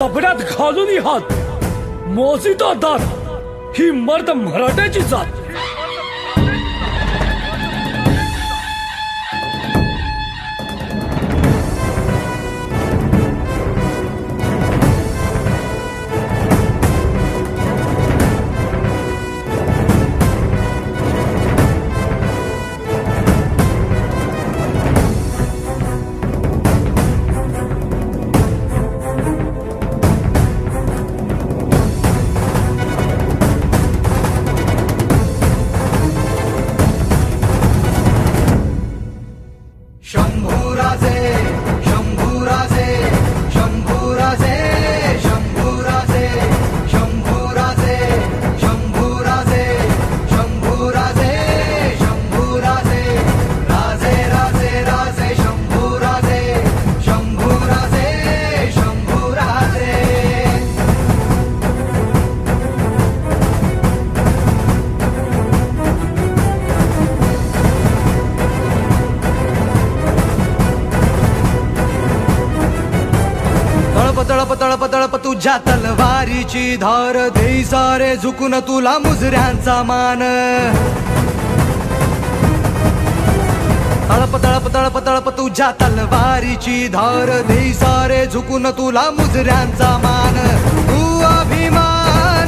थोबड्यात घालून हात मोजिता दात ही मर्द मराठ्याची जात. तळप तळप तळप तुझ्या तलवारीची धार देई सारे झुकून तुला मुजऱ्यांचा मान. तळप तळप तळप तळप तुझ्या तलवारीची धार देई सारे झुकून तुला मुजऱ्यांचा मान. तू अभिमान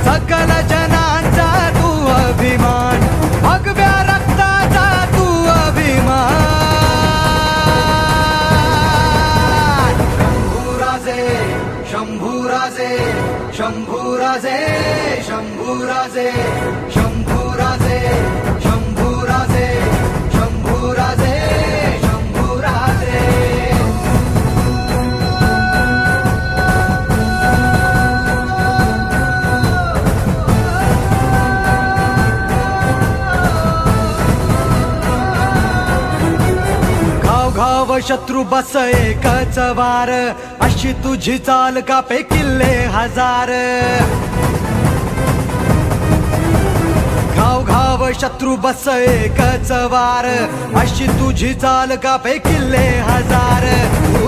सकल जनांचा तू अभिमान, भगव्या रक्ताचा तू अभिमान. शंभूराजे शंभूराजे शंभूराजे शंभूराजे शंभूराजे शंभूराजे शंभूराजे. घाव घाव शत्रू बस एकच वार, अशी तुझी चाल कापे किल्ले हजार. घाव घाव शत्रू बस एकच वार, अशी तुझी चाल कापे किल्ले हजार. तू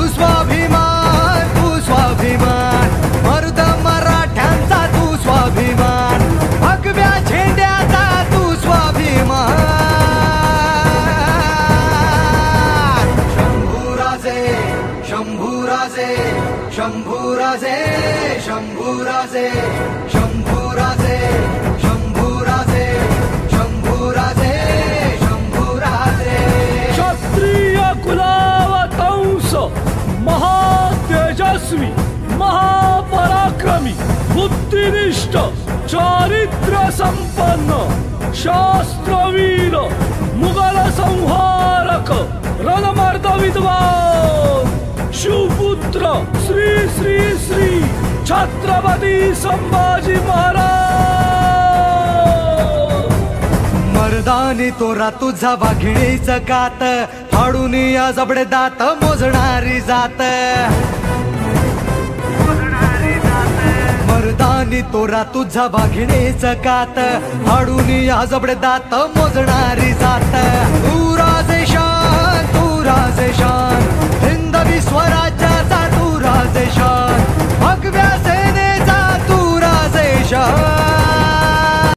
स्वाभिमान मर्द मराठ्यांचा तू स्वाभिमान, भगव्या झेंड्याचा तू स्वाभिमान. शंभूराजे शंभूराजे शंभूराजे शंभूराजे शंभूराजे शंभूराजे शंभूराजे. क्षत्रिय कुलावतंस महातेजस्वी महापराक्रमी बुद्धिनिष्ठ चारित्र्य संपन्न शास्त्रवीर मुघल संहारक रणमर्द विद्वान शिवपुत्र श्री श्री श्री छत्रपती संभाजी महाराज. मर्दानी तोरा तुझा वाघिणीच कात, फाडून या जबडे दात मोजणारी जात. मर्दानी तोरा तुझा वाघिणीच कात, फाडून या जबडे दात मोजणारी जात. तू राजेशान हिंदवी स्वराज्याचा तू राजेशान.